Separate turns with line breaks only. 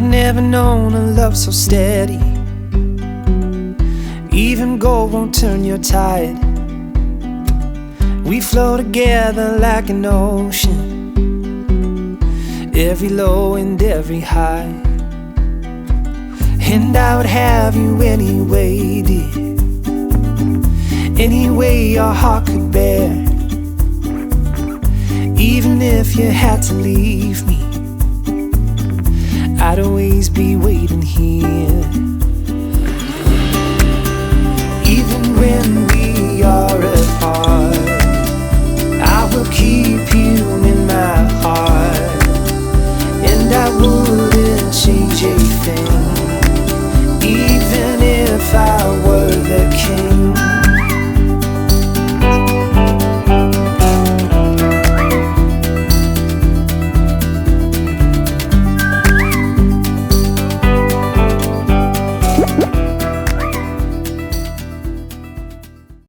I've never known a love so steady. Even gold won't turn your tide. We flow together like an ocean, every low and every high. And I would have you anyway, dear, any way your heart could bear. Even if you had to leave me, I'd always be waiting here. Even when we are apart, I will keep you